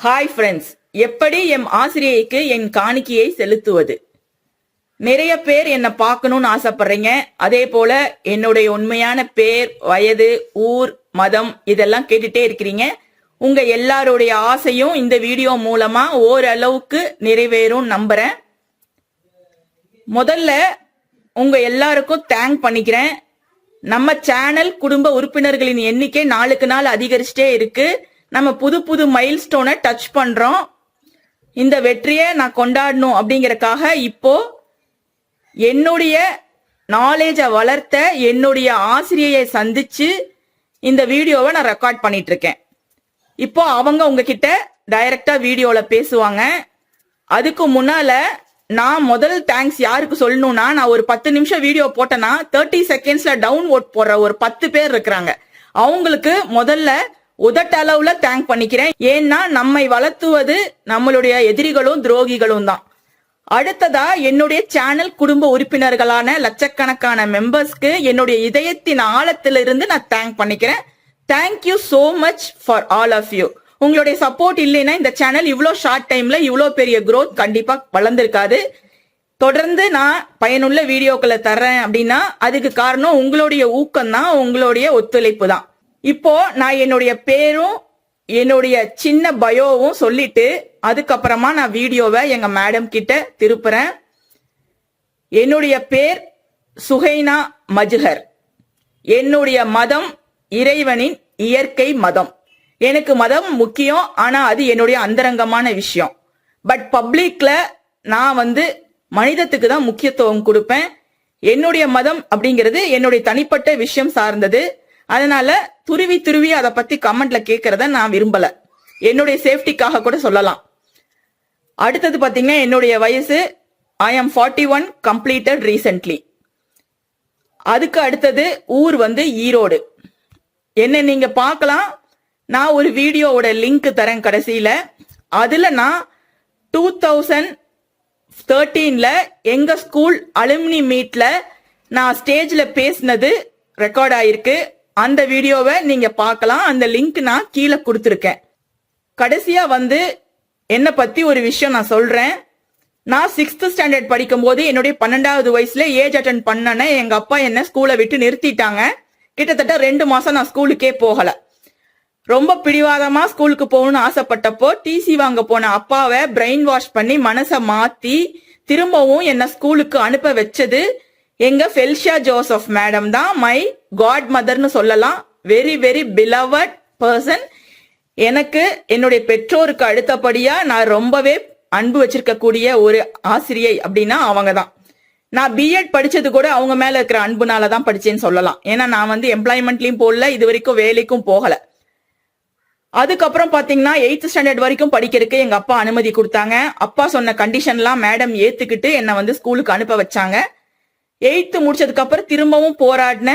Hi friends, எப்படி M ஆசிரியைக்கு என் காணிக்கையை செலுத்துவது? நிறைய பேர் என்ன பார்க்கணும்னு ஆசைப்படுறீங்க. அதே போல என்னுடைய உண்மையான பேர், வயது, ஊர், மதம் இதெல்லாம் கேட்டுட்டே இருக்கிறீங்க. உங்க எல்லாருடைய ஆசையும் இந்த வீடியோ மூலமா ஓரளவுக்கு நிறைவேறும் நம்புறேன். முதல்ல உங்க எல்லாருக்கும் தேங்க் பண்ணிக்கிறேன். நம்ம சேனல் குடும்ப உறுப்பினர்களின் எண்ணிக்கை நாளுக்கு நாள் அதிகரிச்சுட்டே இருக்கு. நம்ம புது புது மைல்ஸ்டோனை டச் பண்றோம். இந்த வெற்றியை நான் கொண்டாடணும் அப்படிங்கறக்காக இப்போ என்னுடைய நாலேஜை வளர்த்த என்னுடைய ஆசிரியரை சந்திச்சு இந்த வீடியோவை நான் ரெக்கார்ட் பண்ணிட்டு இருக்கேன். இப்போ அவங்க உங்ககிட்ட டைரக்டா வீடியோல பேசுவாங்க. அதுக்கு முன்னால நான் முதல் தேங்க்ஸ் யாருக்கு சொல்லணும்னா, நான் ஒரு 10 நிமிஷம் வீடியோ போட்டேன்னா 30 செகண்ட்ஸ்ல டவுன்லோட் போடுற ஒரு 10 பேர் இருக்கிறாங்க. அவங்களுக்கு முதல்ல உதட்டளவுல தேங்க் பண்ணிக்கிறேன். ஏன்னா நம்மை வளர்த்துவது நம்மளுடைய எதிரிகளும் துரோகிகளும் தான். அடுத்ததா என்னுடைய சேனல் குடும்ப உறுப்பினர்களான லட்சக்கணக்கான மெம்பர்ஸ்க்கு என்னுடைய இதயத்தின் ஆழத்திலிருந்து நான் தேங்க் பண்ணிக்கிறேன். Thank you so much for all of you. உங்களுடைய சப்போர்ட் இல்லைன்னா இந்த சேனல் இவ்வளோ ஷார்ட் டைம்ல இவ்வளோ பெரிய growth கண்டிப்பா வளர்ந்திருக்காது. தொடர்ந்து நான் பயனுள்ள வீடியோக்களை தர்றேன் அப்படின்னா அதுக்கு காரணம் உங்களுடைய ஊக்கம் தான், உங்களுடைய ஒத்துழைப்பு தான். இப்போ நான் என்னுடைய பேரும் என்னுடைய சின்ன பயோவும் சொல்லிட்டு அதுக்கப்புறமா நான் வீடியோவை எங்க மேடம் கிட்ட திருப்புறேன். என்னுடைய பேர் சுஹைனா மஜ்ஹர். என்னுடைய மதம் இறைவனின் இயற்கை மதம். எனக்கு மதம் முக்கியம், ஆனா அது என்னுடைய அந்தரங்கமான விஷயம். பட் பப்ளிக்ல நான் மனிதத்துக்கு தான் முக்கியத்துவம் கொடுப்பேன். என்னுடைய மதம் அப்படிங்கிறது என்னுடைய தனிப்பட்ட விஷயம் சார்ந்தது. அதனால துருவி அதை பத்தி கமெண்ட்ல கேட்கறத நான் விரும்பல. என்னுடைய சேஃப்டிக்காக கூட சொல்லலாம். அடுத்தது பாத்தீங்கன்னா என்னுடைய வயசு I am 41 completed recently. அதுக்கு அடுத்தது ஊர் ஈரோடு. என்ன நீங்க பார்க்கலாம். நான் ஒரு வீடியோவோட லிங்க் தரேன் கடைசியில. அதுல நான் 2013ல எங்க ஸ்கூல் அலுமினி மீட்ல நான் ஸ்டேஜ்ல பேசினது ரெக்கார்ட் ஆயிருக்கு. அந்த வீடியோவை நீங்க பார்க்கலாம். அந்த லிங்க் நான் கீழே கொடுத்துருக்கேன். கடைசியா என்ன பத்தி ஒரு விஷயம் நான் சொல்றேன். நான் 6th ஸ்டாண்டர்ட் படிக்கும் போது என்னுடைய 12வது வயசுல ஏஜ் அட்டன் பண்ணன எங்க அப்பா என்ன ஸ்கூலை விட்டு நிறுத்திட்டாங்க. கிட்டத்தட்ட 2 மாசம் நான் ஸ்கூலுக்கே போகல. ரொம்ப பிடிவாதமா ஸ்கூலுக்கு போகணும்னு ஆசைப்பட்டப்போ டிசி வாங்க போன அப்பாவை பிரெயின் வாஷ் பண்ணி மனசை மாத்தி திரும்பவும் என்ன ஸ்கூலுக்கு அனுப்ப வச்சது எங்க ஃபெல்ஷா ஜோசப் மேடம் தான். மை காட் மதர்னு சொல்லலாம். Very very beloved person. எனக்கு என்னுடைய பெற்றோருக்கு அடுத்தபடியா நான் ரொம்பவே அன்பு வச்சிருக்க கூடிய ஒரு ஆசிரியை அப்படின்னா அவங்க தான். நான் பிஎட் படிச்சது கூட அவங்க மேல இருக்கிற அன்புனால தான் படிச்சேன்னு சொல்லலாம். ஏன்னா நான் எம்ப்ளாய்மெண்ட்லயும் போகல, இது வரைக்கும் வேலைக்கும் போகல. அதுக்கப்புறம் பாத்தீங்கன்னா 8th ஸ்டாண்டர்ட் வரைக்கும் படிக்கிறதுக்கு எங்க அப்பா அனுமதி கொடுத்தாங்க. அப்பா சொன்ன கண்டிஷன்லாம் மேடம் ஏத்துக்கிட்டு என்ன ஸ்கூலுக்கு அனுப்ப வச்சாங்க. 8th முடிச்சதுக்கு அப்புறம் திரும்பவும் போராடின.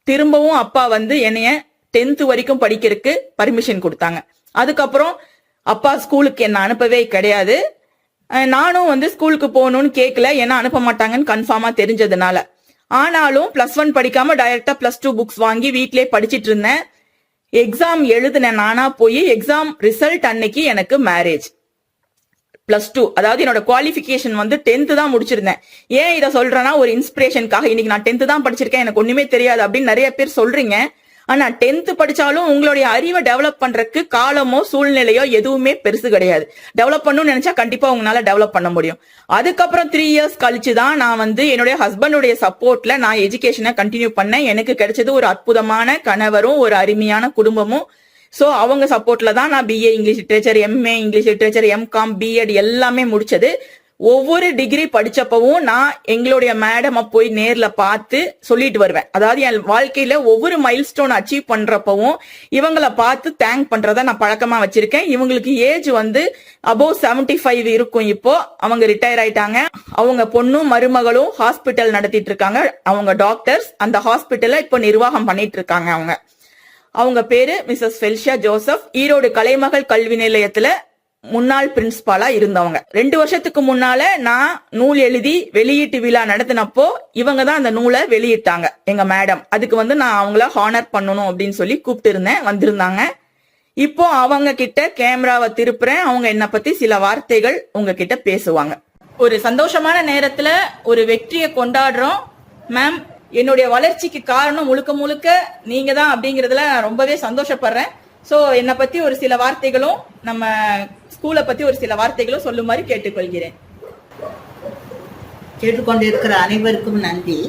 திரும்பவும் அப்பா என்னைய 10th வரைக்கும் படிக்கிறதுக்கு பர்மிஷன் கொடுத்தாங்க. அதுக்கப்புறம் அப்பா ஸ்கூலுக்கு என்ன அனுப்பவே கிடையாது. நானும் ஸ்கூலுக்கு போகணும்னு கேட்கல, ஏன்னா அனுப்ப மாட்டாங்கன்னு கன்ஃபார்மா தெரிஞ்சதுனால. ஆனாலும் +1 படிக்காம டைரக்டா +2 புக்ஸ் வாங்கி வீட்லயே படிச்சிட்டு இருந்தேன். எக்ஸாம் எழுதுனேன் நானா போய். எக்ஸாம் ரிசல்ட் அன்னைக்கு எனக்கு மேரேஜ். +2, அதாவது என்னோட குவாலிஃபிகேஷன் 10th தான் முடிச்சிருந்தேன். ஏன் இதை சொல்றேன்னா ஒரு இன்ஸ்பிரேஷனுக்காக. இன்னைக்கு நான் 10th தான் படிச்சிருக்கேன், எனக்கு ஒண்ணுமே தெரியாது அப்படின்னு நிறைய பேர் சொல்றீங்க. ஆனா 10th படிச்சாலும் உங்களுடைய அறிவை டெவலப் பண்றதுக்கு காலமோ சூழ்நிலையோ எதுவுமே பெருசு கிடையாது. டெவலப் பண்ணணும்னு நினைச்சா கண்டிப்பா உங்களால டெவலப் பண்ண முடியும். அதுக்கப்புறம் 3 இயர்ஸ் கழிச்சுதான் நான் என்னுடைய ஹஸ்பண்டுடைய சப்போர்ட்ல நான் எஜுகேஷனை கண்டினியூ பண்ணேன். எனக்கு கிடைச்சது ஒரு அற்புதமான கணவரும் ஒரு அருமையான குடும்பமும். சோ அவங்க சப்போர்ட்ல தான் நான் BA English literature, MA English literature, MCom, B.Ed எல்லாமே முடிச்சது. ஒவ்வொரு டிகிரி படிச்சப்பவும் நான் எங்களுடைய மேடம் போய் நேர்ல பார்த்து சொல்லிட்டு வருவேன். அதாவது என் வாழ்க்கையில ஒவ்வொரு மைல்ஸ்டோன் அச்சீவ் பண்றப்பவும் இவங்களை பார்த்து தேங்க் பண்றத நான் பழக்கமா வச்சிருக்கேன். இவங்களுக்கு ஏஜ் அபோவ் 75 இருக்கும். இப்போ அவங்க ரிட்டையர் ஆயிட்டாங்க. அவங்க பொண்ணும் மருமகளும் ஹாஸ்பிட்டல் நடத்திட்டு இருக்காங்க. அவங்க டாக்டர்ஸ். அந்த ஹாஸ்பிட்டலை இப்போ நிர்வாகம் பண்ணிட்டு இருக்காங்க. அவங்க பேரு மிஸ்ஸஸ் ஃபெல்ஷா ஜோசப். ஈரோடு கலைமகள் கல்வி நிலையத்துல முன்னாள் பிரின்சிபாலா இருந்தவங்க. 2 வருஷத்துக்கு முன்னால நான் நூல் எழுதி வெளியீட்டு விழா நடத்தினப்போ இவங்க தான் அந்த நூலை வெளியிட்டாங்க எங்க மேடம். அதுக்கு நான் அவங்கள ஹானர் பண்ணணும் அப்படின்னு சொல்லி கூப்பிட்டு இருந்தேன். வந்திருந்தாங்க. இப்போ அவங்க கிட்ட கேமராவை திருப்புறேன். அவங்க என்ன பத்தி சில வார்த்தைகள் உங்ககிட்ட பேசுவாங்க. ஒரு சந்தோஷமான நேரத்துல ஒரு வெற்றியை கொண்டாடுறோம். மேம், என்னுடைய வளர்ச்சிக்கு காரணம் முழுக்க முழுக்க நீங்க தான் அப்படிங்கறதுல நான் ரொம்பவே சந்தோஷப்படுறேன். சோ என்னை பத்தி ஒரு சில வார்த்தைகளும் நம்ம ஸ்கூலை பத்தி ஒரு சில வார்த்தைகளும் சொல்லுமாறு கேட்டுக்கொள்கிறேன். கேட்டுக்கொண்டிருக்கிற அனைவருக்கும் நன்றி.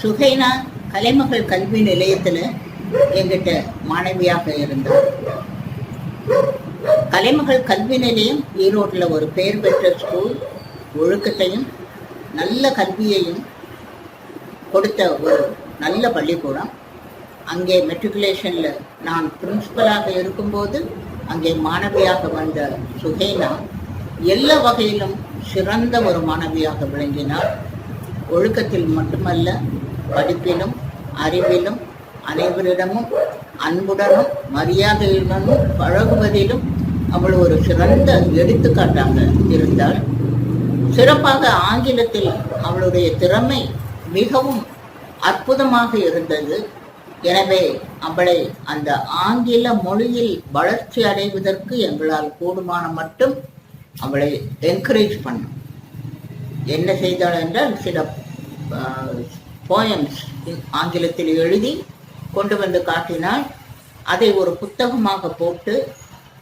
சுகைனா கலைமகள் கல்வி நிலையத்தில் எங்கிட்ட மாணவியாக இருந்தார். கலைமகள் கல்வி நிலையம் ஈரோட்டில் ஒரு பெயர் பெற்ற ஸ்கூல். ஒழுக்கத்தையும் நல்ல கல்வியையும் கொடுத்த ஒரு நல்ல பள்ளிக்கூடம். அங்கே மெட்ரிகுலேஷனில் நான் பிரின்சிபலாக இருக்கும்போது அங்கே மாணவியாக வந்த சுகைனா எல்லா வகையிலும் சிறந்த ஒரு மாணவியாக விளங்கினார். ஒழுக்கத்தில் மட்டுமல்ல, படிப்பிலும் அறிவிலும் அனைவரிடமும் அன்புடனும் மரியாதையுடனும் பழகுவதிலும் அவள் ஒரு சிறந்த எடுத்துக்காட்டாக இருந்தாள். சிறப்பாக ஆங்கிலத்தில் அவளுடைய திறமை மிகவும் அற்புதமாக இருந்தது. எனவே அவளை அந்த ஆங்கில மொழியில் வளர்ச்சி அடைவதற்கு எங்களால் கூடுமான மட்டும் அவளை என்கரேஜ் பண்ணோம். என்ன செய்தாள் என்றால், சில போயம்ஸ் ஆங்கிலத்தில் எழுதி கொண்டு வந்து காட்டினால் அதை ஒரு புத்தகமாக போட்டு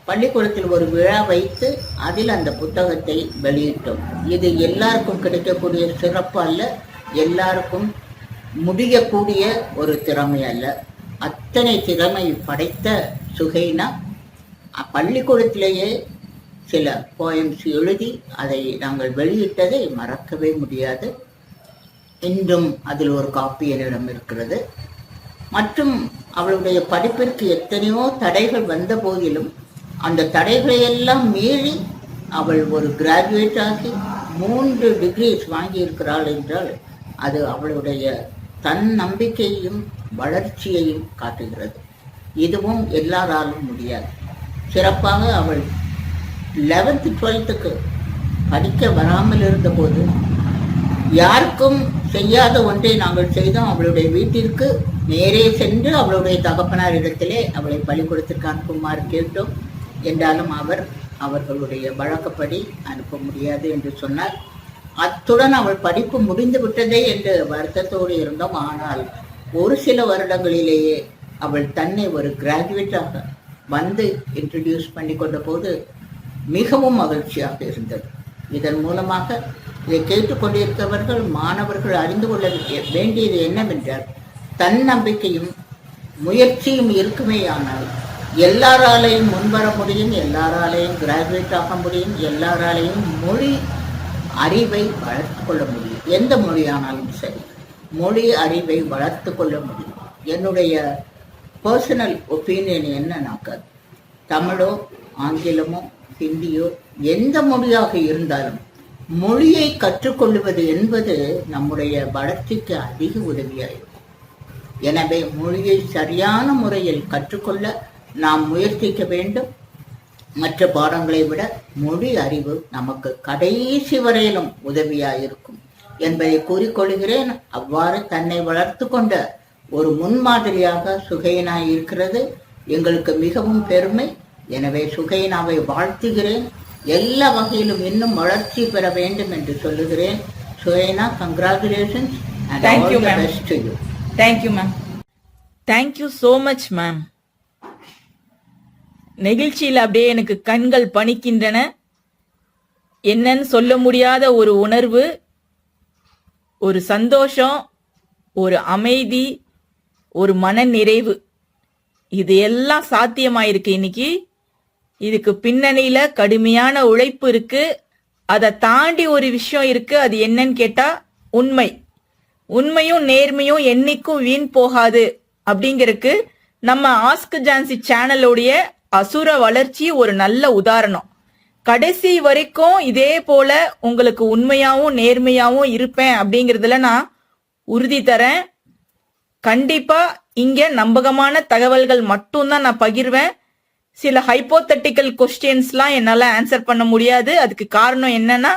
பள்ளிக்கூடத்தில் ஒரு விழா வைத்து அதில் அந்த புத்தகத்தை வெளியிட்டோம். இது எல்லாருக்கும் கிடைக்கக்கூடிய சிறப்பு அல்ல, எல்லாருக்கும் முடியக்கூடிய ஒரு திறமை அல்ல. அத்தனை திறமை படைத்த சுகைனா பள்ளிக்கூடத்திலேயே சில போயம்ஸ் எழுதி அதை நாங்கள் வெளியிட்டதை மறக்கவே முடியாது. இன்றும் அதில் ஒரு காப்பி என்னிடம் இருக்கிறது. மற்றும் அவளுடைய படிப்பிற்கு எத்தனையோ தடைகள் வந்த போதிலும் அந்த தடைகளை எல்லாம் மீறி அவள் ஒரு கிராஜுவேட் ஆகி 3 டிகிரிஸ் வாங்கியிருக்கிறாள் என்றால் அது அவளுடைய தன் நம்பிக்கையையும் வளர்ச்சியையும் காட்டுகிறது. இதுவும் எல்லாராலும் முடியாது. சிறப்பாக அவள் 11th 12th படிக்க வராமல் இருந்தபோது யாருக்கும் செய்யாத ஒன்றை நாங்கள் செய்தோம். அவளுடைய வீட்டிற்கு நேரே சென்று அவளுடைய தகப்பனாரிடத்திலே அவளை பள்ளிக்கூடத்திற்கு அனுப்புமாறு கேட்டோம். என்றாலும் அவர்களுடைய வழக்கப்படி அனுப்ப முடியாது என்று சொன்னார். அத்துடன் அவள் படிப்பு முடிந்து விட்டதே என்று வருத்தத்தோடு இருந்தோம். ஆனால் ஒரு சில வருடங்களிலேயே அவள் தன்னை ஒரு கிராஜுவேட்டாக வந்து இன்ட்ரடியூஸ் பண்ணி கொண்ட போது மிகவும் மகிழ்ச்சியாக இருந்தது. இதன் மூலமாக இதை கேட்டுக்கொண்டிருக்கிறவர்கள் மாணவர்கள் அறிந்து கொள்ள வேண்டியது என்னவென்றால், தன்னம்பிக்கையும் முயற்சியும் இருக்குமே. ஆனால் எல்லாராலையும் முன்வர முடியும், எல்லாராலையும் கிராஜுவேட் ஆக முடியும், எல்லாராலையும் மொழி அறிவை வளர்த்து கொள்ள முடியும். எந்த மொழியானாலும் சரி, மொழி அறிவை வளர்த்து கொள்ள முடியும். என்னுடைய பர்சனல் ஒப்பீனியன் என்னன்னாக்க, தமிழோ ஆங்கிலமோ ஹிந்தியோ எந்த மொழியாக இருந்தாலும் மொழியை கற்றுக்கொள்வது என்பது நம்முடைய வளர்ச்சிக்கு அதிக உதவியாயிருக்கும். எனவே மொழியை சரியான முறையில் கற்றுக்கொள்ள நாம் முயற்சிக்க வேண்டும். மற்ற பாடங்களை விட மொழி அறிவு நமக்கு கடைசி வரையிலும் உதவியாயிருக்கும் என்பதை கூறிக்கொள்கிறேன். அவ்வாறு தன்னை வளர்த்து கொண்ட ஒரு முன்மாதிரியாக சுகைனா இருக்கிறது. எங்களுக்கு மிகவும் பெருமை. எனவே சுகைனாவை வாழ்த்துகிறேன். எல்லா வகையிலும் இன்னும் வளர்ச்சி பெற வேண்டும் என்று சொல்லுகிறேன். Sukaina, congratulations and all the best to you. Thank you, ma'am. Thank you so much, ma'am. நெகிழ்ச்சியில் அப்படியே எனக்கு கண்கள் பணிக்கின்றன. என்னன்னு சொல்ல முடியாத ஒரு உணர்வு, ஒரு சந்தோஷம், ஒரு அமைதி, ஒரு மன நிறைவு, இது எல்லாம் சாத்தியமாயிருக்கு இன்னைக்கு. இதுக்கு பின்னணியில கடுமையான உழைப்பு இருக்கு. அதை தாண்டி ஒரு விஷயம் இருக்கு. அது என்னன்னு கேட்டா உண்மை. உண்மையும் நேர்மையும் என்னைக்கும் வீண் போகாது அப்படிங்கறதுக்கு நம்ம ஆஸ்க் ஜான்சி சேனலோடைய அசுர வளர்ச்சி ஒரு நல்ல உதாரணம். கடைசி வரைக்கும் இதே போல உங்களுக்கு உண்மையாவும் நேர்மையாவும் இருப்பேன் அப்படிங்கறதுல நான் உறுதி தரேன். கண்டிப்பா இங்க நம்பகமான தகவல்கள் மட்டும்தான் நான் பகிர்வேன். சில ஹைப்போதெட்டிக்கல் கொஸ்டின்ஸ்லாம் என்னால ஆன்சர் பண்ண முடியாது. அதுக்கு காரணம் என்னன்னா,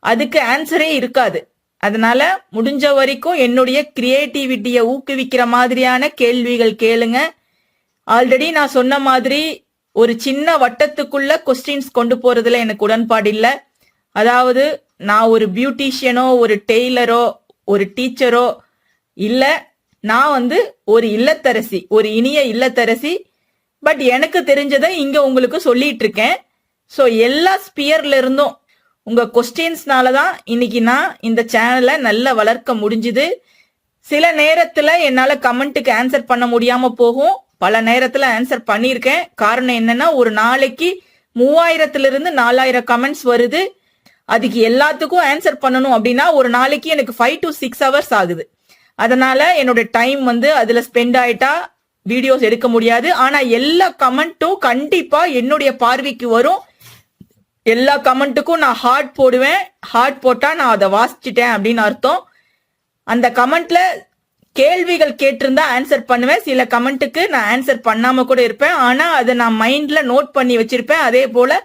அதுக்கு ஆன்சரே இருக்காது. அதனால முடிஞ்ச வரைக்கும் என்னுடைய கிரியேட்டிவிட்டியை ஊக்குவிக்கிற மாதிரியான கேள்விகள் கேளுங்க. ஆல்ரெடி நான் சொன்ன மாதிரி ஒரு சின்ன வட்டத்துக்குள்ள கொஸ்டின்ஸ் கொண்டு போறதுல எனக்கு உடன்பாடு இல்லை. அதாவது நான் ஒரு பியூட்டிஷியனோ ஒரு டெய்லரோ ஒரு டீச்சரோ இல்ல, நான் ஒரு இல்லத்தரசி, ஒரு இனிய இல்லத்தரசி. பட் எனக்கு தெரிஞ்சதை இங்க உங்களுக்கு சொல்லிட்டு இருக்கேன். ஸோ எல்லா ஸ்பியர்ல இருந்தும் உங்க கொஸ்டின்ஸ்னால தான் இன்னைக்கு நான் இந்த சேனலை நல்லா வளர்க்க முடிஞ்சுது. சில நேரத்துல என்னால கமெண்ட்டுக்கு ஆன்சர் பண்ண முடியாம போகும், பல நேரத்துல ஆன்சர் பண்ணியிருக்கேன். காரணம் என்னன்னா, ஒரு நாளைக்கு 3000 to 4000 கமெண்ட்ஸ் வருது. அதுக்கு எல்லாத்துக்கும் ஆன்சர் பண்ணணும் அப்படின்னா ஒரு நாளைக்கு எனக்கு 5 to 6 hours ஆகுது. அதனால என்னோட டைம் அதுல ஸ்பெண்ட் ஆயிட்டா வீடியோஸ் எடுக்க முடியாது. ஆனா எல்லா கமெண்ட்டும் கண்டிப்பா என்னுடைய பார்வைக்கு வரும். எல்லா கமெண்ட்டுக்கும் நான் ஹார்ட் போடுவேன். ஹார்ட் போட்டா நான் அதை வாசிச்சிட்டேன் அப்படின்னு அர்த்தம். அந்த கமெண்ட்ல கேள்விகள் கேட்டிருந்தா ஆன்சர் பண்ணுவேன். சில கமெண்ட்டுக்கு நான் ஆன்சர் பண்ணாம கூட இருப்பேன். ஆனா அதை நான் மைண்ட்ல நோட் பண்ணி வச்சிருப்பேன். அதே போல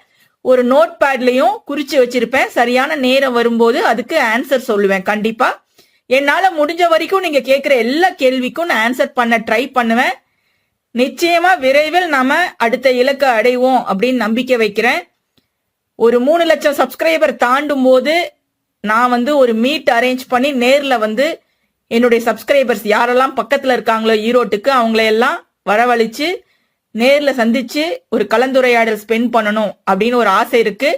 ஒரு நோட் பேட்லயும் குறிச்சு வச்சிருப்பேன். சரியான நேரம் வரும்போது அதுக்கு ஆன்சர் சொல்லுவேன். கண்டிப்பா என்னால முடிஞ்ச வரைக்கும் நீங்க கேட்கிற எல்லா கேள்விக்கும் நான் ஆன்சர் பண்ண ட்ரை பண்ணுவேன். நிச்சயமா விரைவில் நாம அடுத்த இலக்கை அடைவோம் அப்படின்னு நம்பிக்கை வைக்கிறேன். ஒரு 3 லட்சம் சப்ஸ்கிரைபர் தாண்டும் போது நான் ஒரு மீட் அரேஞ்ச் பண்ணி நேர்ல என்னுடைய சப்ஸ்கிரைபர்ஸ் யாரெல்லாம் பக்கத்துல இருக்காங்களோ ஈரோட்டுக்கு அவங்களையெல்லாம் வரவழைச்சு நேர்ல சந்திச்சு ஒரு கலந்துரையாடல் ஸ்பெண்ட் பண்ணணும் அப்படின்னு ஒரு ஆசை இருக்கு.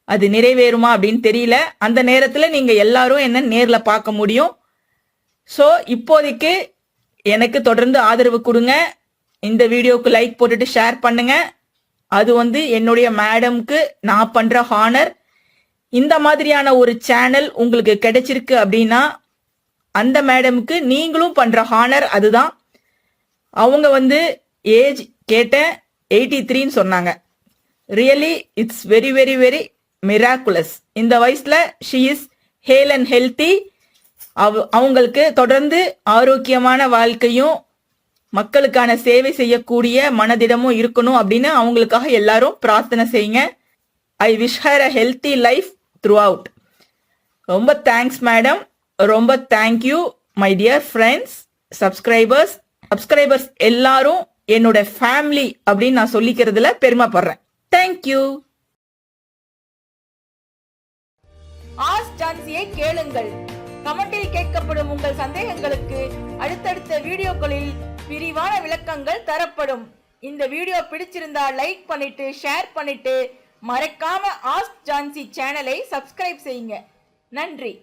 அது நிறைவேறுமா அப்படின்னு தெரியல. அந்த நேரத்துல நீங்க எல்லாரும் என்ன நேர்ல பார்க்க முடியும். ஸோ இப்போதைக்கு எனக்கு தொடர்ந்து ஆதரவு கொடுங்க. இந்த வீடியோக்கு லைக் போட்டுட்டு ஷேர் பண்ணுங்க. அது என்னுடைய மேடம்க்கு நான் பண்ற ஹானர். இந்த மாதிரியான ஒரு சேனல் உங்களுக்கு கிடைச்சிருக்கு அப்படின்னா அந்த மேடம்க்கு நீங்களும் பண்ற ஹானர் அதுதான். அவங்க ஏஜ் கேட்ட 83 சொன்னாங்க. Really it's very very very miraculous. இந்த வயசுல she is Hale and healthy. அவங்களுக்கு தொடர்ந்து ஆரோக்கியமான வாழ்க்கையும் மக்களுக்கான சேவை செய்யக்கூடிய மனதிடமும் இருக்கணும் அப்படின்னு அவங்களுக்காக எல்லாரும் பிரார்த்தனை செய்யுங்க. I wish her a healthy life through out. ரொம்ப தேங்க்ஸ் மேடம். ரொம்ப thank you my dear friends, subscribers எல்லாரும் என்னோட ஃபேமிலி அப்படின்னு நான் சொல்லிக்கிறதுல பெருமைப்படுறேன். தேங்க்யூ. ஆஸ்க் ஜான்சியை கேளுங்கள். கமெண்டில் கேட்கப்படும் உங்கள் சந்தேகங்களுக்கு அடுத்தடுத்த வீடியோக்களில் விரிவான விளக்கங்கள் தரப்படும். இந்த வீடியோ பிடிச்சிருந்தா லைக் பண்ணிட்டு ஷேர் பண்ணிட்டு மறக்காம ஆஸ்க் ஜான்சி சேனலை சப்ஸ்கிரைப் செய்யுங்க. நன்றி.